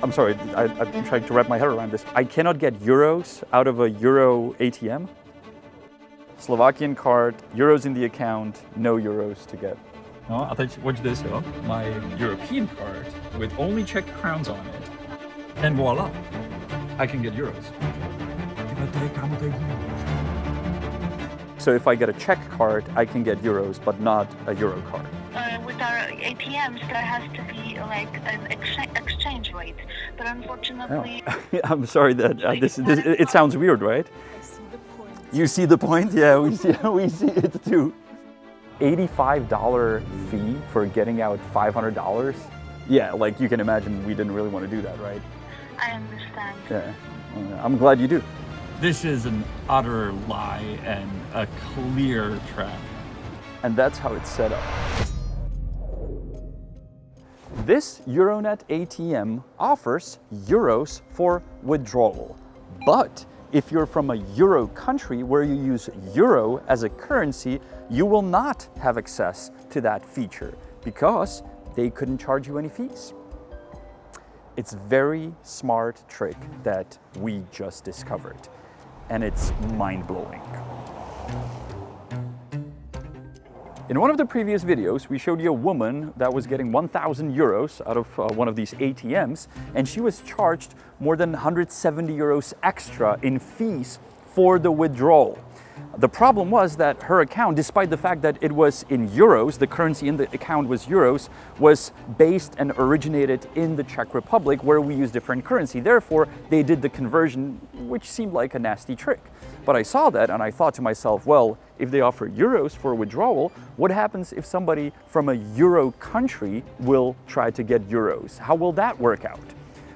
I'm sorry, I'm trying to wrap my head around this. I cannot get euros out of a euro ATM. Slovakian card, euros in the account, no euros to get. No, a teď watch this, jo. My European card with only Czech crowns on it. And voila, I can get euros. So if I get a Czech card, I can get euros, but not a euro card. With our ATMs, there has to be like an exchange rate, but unfortunately... Oh. I'm sorry that it sounds weird, right? I see the point. You see the point? Yeah, we see it too. $85 fee for getting out $500? Yeah, like you can imagine we didn't really want to do that, right? I understand. Yeah, I'm glad you do. This is an utter lie and a clear trap. And that's how it's set up. This Euronet ATM offers euros for withdrawal. But if you're from a euro country where you use euro as a currency, you will not have access to that feature because they couldn't charge you any fees. It's a very smart trick that we just discovered, and it's mind-blowing. In one of the previous videos, we showed you a woman that was getting 1,000 euros out of one of these ATMs, and she was charged more than 170 euros extra in fees for the withdrawal. The problem was that her account, despite the fact that it was in euros, the currency in the account was euros, was based and originated in the Czech Republic, where we use different currency. Therefore, they did the conversion, which seemed like a nasty trick. But I saw that and I thought to myself, well, if they offer euros for withdrawal, what happens if somebody from a euro country will try to get euros? How will that work out?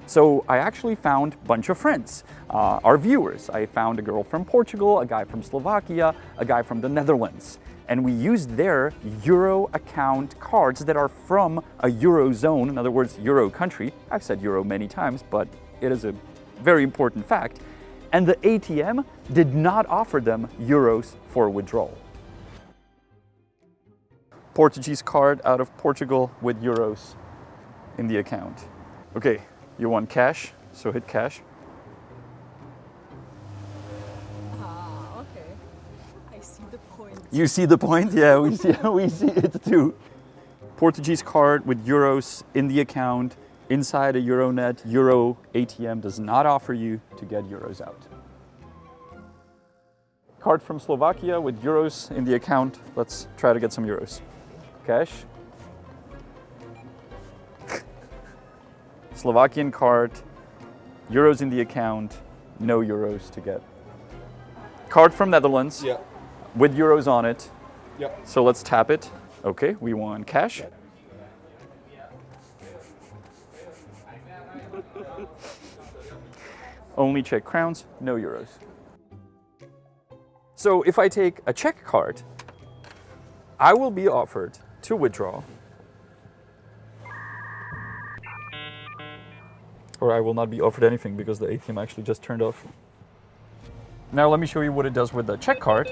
So I actually found a bunch of friends, our viewers. I found a girl from Portugal, a guy from Slovakia, a guy from the Netherlands. And we used their euro account cards that are from a eurozone, in other words, euro country. I've said euro many times, but it is a very important fact. And the ATM did not offer them euros for withdrawal. Portuguese card out of Portugal with euros in the account. Okay, you want cash, so hit cash. Ah, okay. I see the point. You see the point? Yeah, we see it too. Portuguese card with euros in the account. Inside a Euronet, Euro ATM does not offer you to get euros out. Card from Slovakia with euros in the account. Let's try to get some euros. Cash. Slovakian card, euros in the account, no euros to get. Card from Netherlands, Yeah. with euros on it. Yeah. So let's tap it. Okay, we want cash. Only Czech crowns, no euros. So if I take a Czech card, I will be offered to withdraw, or I will not be offered anything because the ATM actually just turned off. Now let me show you what it does with the Czech card.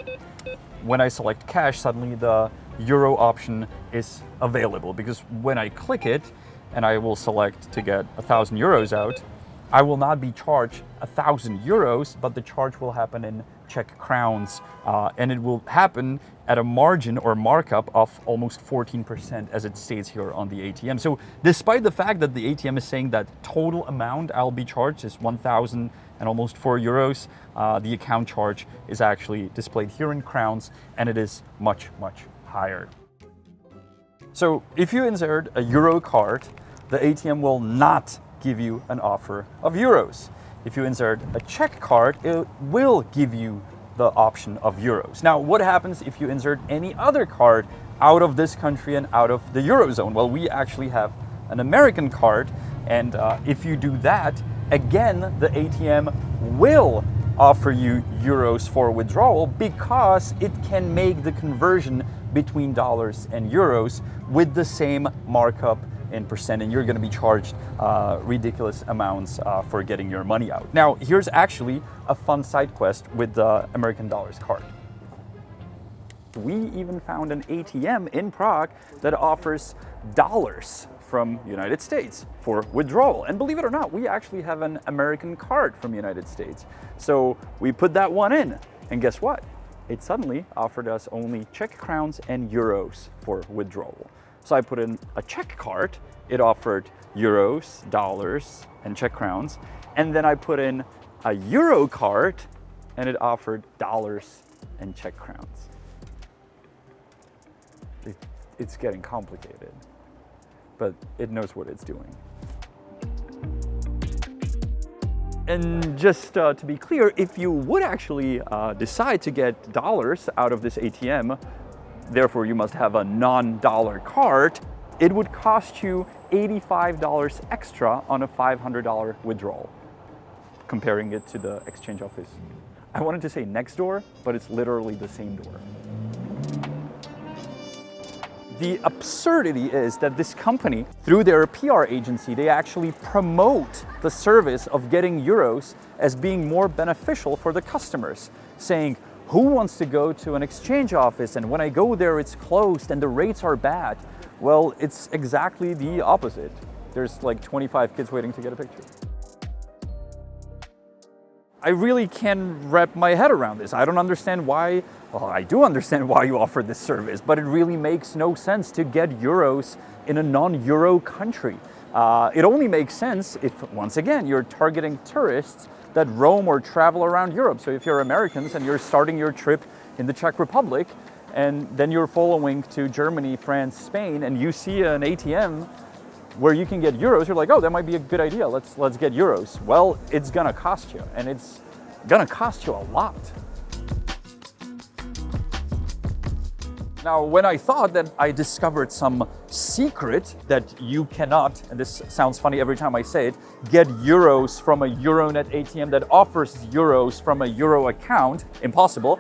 When I select cash, suddenly the euro option is available, because when I click it and I will select to get 1,000 euros out, I will not be charged 1,000 euros, but the charge will happen in Czech crowns, and it will happen at a margin or markup of almost 14%, as it states here on the ATM. So despite the fact that the ATM is saying that total amount I'll be charged is 1,000 and almost 4 euros, the account charge is actually displayed here in crowns, and it is much, much higher. So if you insert a euro card, the ATM will not give you an offer of euros. If you insert a Czech card, it will give you the option of euros. Now, what happens if you insert any other card out of this country and out of the Eurozone? Well, we actually have an American card, and if you do that, again, the ATM will offer you euros for withdrawal because it can make the conversion between dollars and euros with the same markup in percent, and you're going to be charged ridiculous amounts for getting your money out. Now, here's actually a fun side quest with the American Dollars card. we even found an ATM in Prague that offers dollars from United States for withdrawal. And believe it or not, we actually have an American card from United States. So we put that one in, and guess what? It suddenly offered us only Czech crowns and euros for withdrawal. So I put in a Czech card, it offered euros, dollars, and Czech crowns. And then I put in a euro card, and it offered dollars and Czech crowns. It's getting complicated, but it knows what it's doing. And just to be clear, if you would actually decide to get dollars out of this ATM, therefore you must have a non-dollar card, it would cost you $85 extra on a $500 withdrawal, comparing it to the exchange office. I wanted to say next door, but it's literally the same door. The absurdity is that this company, through their PR agency, they actually promote the service of getting euros as being more beneficial for the customers, saying, who wants to go to an exchange office and when I go there it's closed and the rates are bad? Well, it's exactly the opposite. There's like 25 kids waiting to get a picture. I really can't wrap my head around this. I don't understand why, well, I do understand why you offer this service, but it really makes no sense to get euros in a non-euro country. It only makes sense if, once again, you're targeting tourists that roam or travel around Europe. So if you're Americans and you're starting your trip in the Czech Republic, and then you're following to Germany, France, Spain, and you see an ATM where you can get euros, you're like, oh, that might be a good idea. Let's get euros. Well, it's gonna cost you, and it's gonna cost you a lot. Now, when I thought that I discovered some secret that you cannot, and this sounds funny every time I say it, get euros from a Euronet ATM that offers euros from a Euro account, impossible,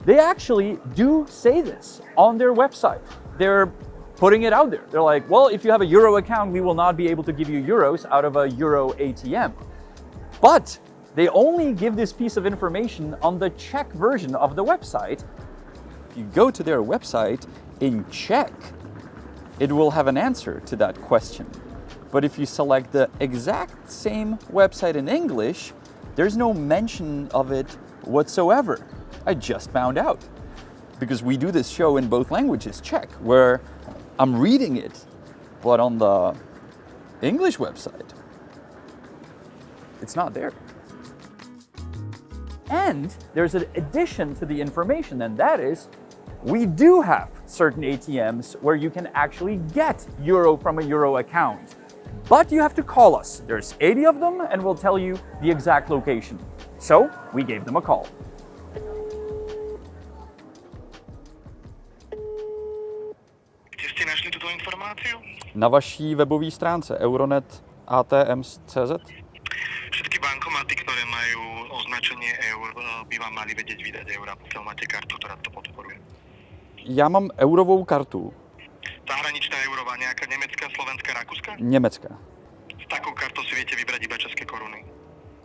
they actually do say this on their website. They're putting it out there. They're like, well, if you have a Euro account, we will not be able to give you euros out of a Euro ATM. But they only give this piece of information on the Czech version of the website. If you go to their website in Czech, it will have an answer to that question. But if you select the exact same website in English, there's no mention of it whatsoever. I just found out. Because we do this show in both languages, Czech, where I'm reading it, but on the English website, it's not there. And there's an addition to the information, and that is, we do have certain ATMs where you can actually get euro from a Euro account. But you have to call us. There's 80 of them, and we'll tell you the exact location. So we gave them a call. Na vaší webové stránce euronet.atm.cz. Všetky bankomaty, ktoré majú označenie eur, by vám mali vedieť vydať eura, pokiaľ máte kartu, ktorá to podporuje. Já mám eurovou kartu. Zahraničná eurová, nejaká nemecká, slovenská, rakúska? Německá. S takou kartou si viete vybrať iba české koruny.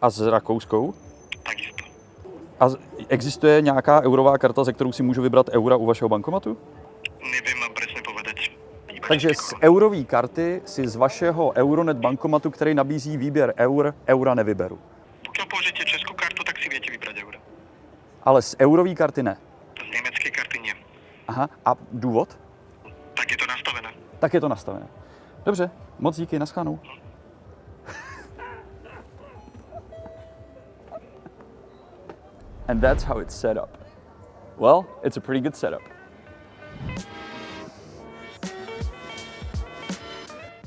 A s rakouskou? Takisto. A existuje nějaká eurová karta, ze kterou si můžu vybrat eura u vašeho bankomatu? Neviem vám presne povedať. Takže z eurové karty si z vašeho Euronet bankomatu, který nabízí výběr eura nevyberu. Pokiaľ použijete českú kartu, tak si viete vybrať eura. Ale z eurové karty ne. Z nemeckej karty nie. Aha, a důvod? Tak je to nastavené. Tak je to nastavené. Dobře, moc díky, naschledanou. And that's how it's set up. Well, it's a pretty good setup.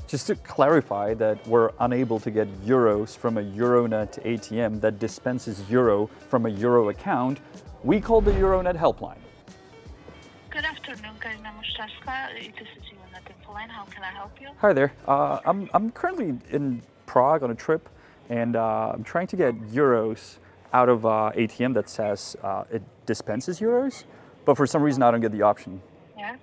Just to clarify that we're unable to get euros from a Euronet ATM that dispenses euro from a Euro account, we called the Euronet helpline. Good afternoon, Karina Mushtarska. This is Euronet Infoline. How can I help you? Hi there. I'm currently in Prague on a trip, and I'm trying to get euros out of ATM that says it dispenses euros, but for some reason I don't get the option. Yeah.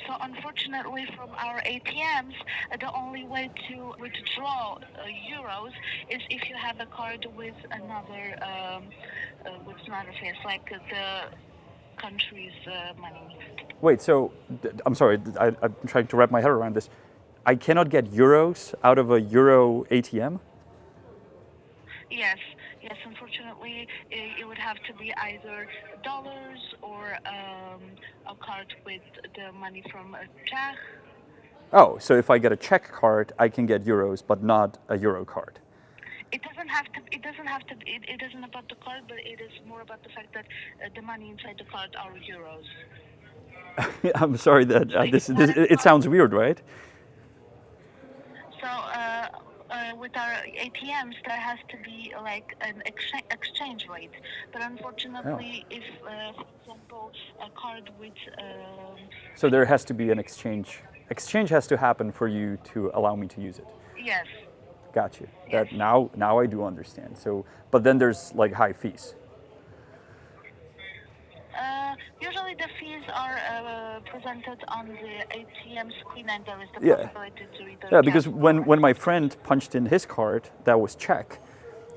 So unfortunately, from our ATMs, the only way to withdraw euros is if you have a card with another face, like country's money. Wait, so I'm sorry, I'm trying to wrap my head around this. I cannot get euros out of a euro ATM? Yes, unfortunately, it would have to be either dollars or a card with the money from a Czech. Oh, so if I get a Czech card, I can get euros, but not a euro card. It doesn't have to. It doesn't have to. It isn't about the card, but it is more about the fact that the money inside the card are euros. I'm sorry that it sounds weird, right? So with our ATMs, there has to be like an exchange rate. But unfortunately, if, for example, a card with So there has to be an exchange. Exchange has to happen for you to allow me to use it. yes, Got you. Yes. That now I do understand. So, but then there's like high fees. usually the fees are presented on the ATM screen, and there is the Yeah. possibility to either. Yeah, because cancel when my friend punched in his card that was Czech,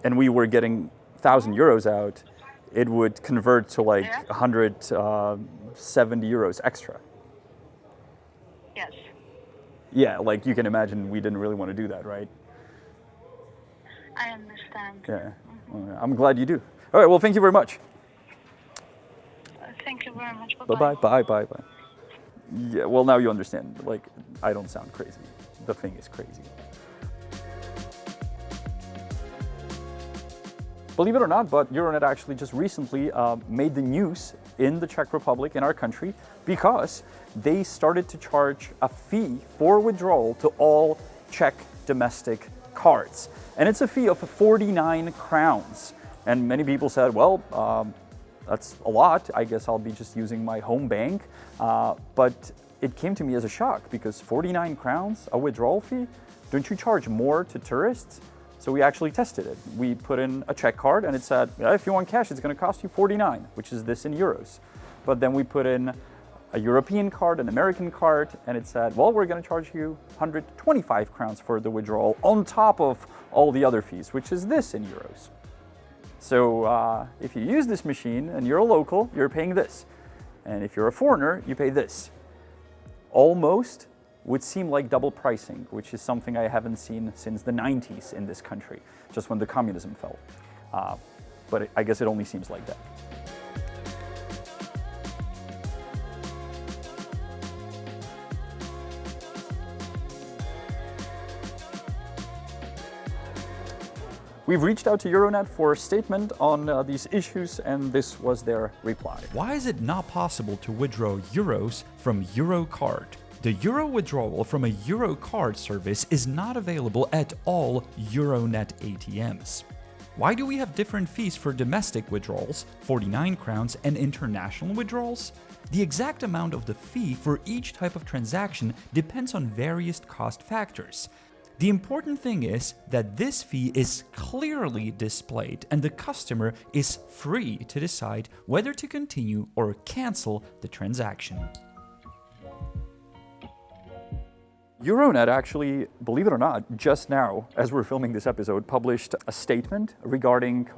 and we were getting 1,000 euros out, it would convert to like Yeah. 170 euros extra. Yes. Yeah, like you can imagine, we didn't really want to do that, right? I understand. Yeah. Well, I'm glad you do. All right. Well, thank you very much. Thank you very much. Bye-bye. Bye. Yeah. Well, now you understand. Like, I don't sound crazy. The thing is crazy. Believe it or not, but Euronet actually just recently made the news in the Czech Republic, in our country, because they started to charge a fee for withdrawal to all Czech domestic cards. And it's a fee of 49 crowns. And many people said, well, that's a lot. I guess I'll be just using my home bank. But it came to me as a shock, because 49 crowns, a withdrawal fee? Don't you charge more to tourists? So we actually tested it. We put in a Czech card and it said, yeah, if you want cash, it's going to cost you 49, which is this in euros. But then we put in a European card, an American card, and it said, well, we're going to charge you 125 crowns for the withdrawal on top of all the other fees, which is this in euros. So if you use this machine and you're a local, you're paying this. And if you're a foreigner, you pay this. Almost would seem like double pricing, which is something I haven't seen since the 90s in this country, just when the communism fell. But I guess it only seems like that. We've reached out to Euronet for a statement on these issues, and this was their reply. Why is it not possible to withdraw euros from Eurocard? The euro withdrawal from a Eurocard service is not available at all Euronet ATMs. Why do we have different fees for domestic withdrawals, 49 crowns, and international withdrawals? The exact amount of the fee for each type of transaction depends on various cost factors. The important thing is that this fee is clearly displayed and the customer is free to decide whether to continue or cancel the transaction. Euronet actually, believe it or not, just now, as we're filming this episode, published a statement regarding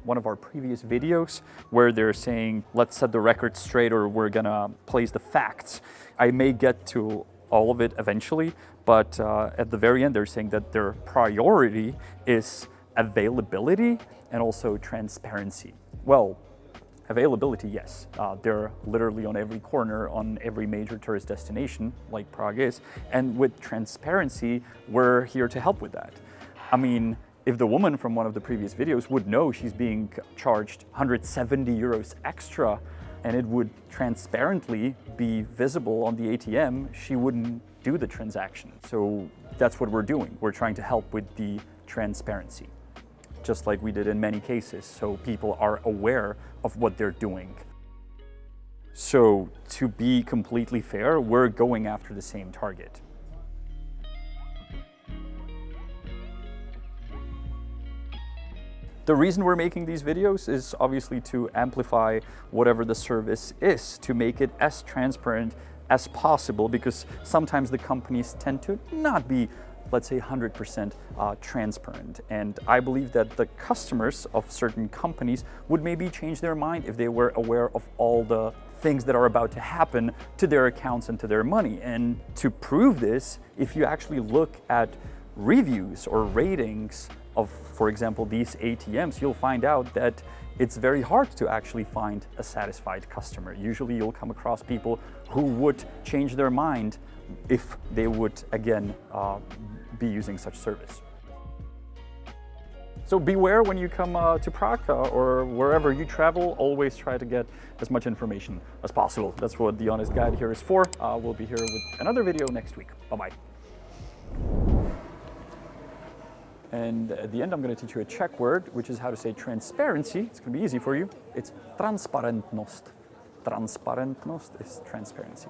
one of our previous videos where they're saying, let's set the record straight or we're gonna place the facts. I may get to all of it eventually, but at the very end they're saying that their priority is availability and also transparency. Well, availability, yes. They're literally on every corner, on every major tourist destination, like Prague is. And with transparency, we're here to help with that. I mean, if the woman from one of the previous videos would know she's being charged 170 euros extra, and it would transparently be visible on the ATM, she wouldn't do the transaction. So that's what we're doing. We're trying to help with the transparency, just like we did in many cases, so people are aware of what they're doing. So to be completely fair, we're going after the same target. The reason we're making these videos is obviously to amplify whatever the service is, to make it as transparent as possible, because sometimes the companies tend to not be let's say 100% transparent. And I believe that the customers of certain companies would maybe change their mind if they were aware of all the things that are about to happen to their accounts and to their money. And to prove this, if you actually look at reviews or ratings of, for example, these ATMs, you'll find out that it's very hard to actually find a satisfied customer. Usually you'll come across people who would change their mind if they would, again, be using such service. So beware when you come to Prague or wherever you travel, always try to get as much information as possible. That's what the Honest Guide here is for. We'll be here with another video next week. Bye-bye. And at the end, I'm going to teach you a Czech word, which is how to say transparency. It's going to be easy for you. It's transparentnost. Transparentnost is transparency.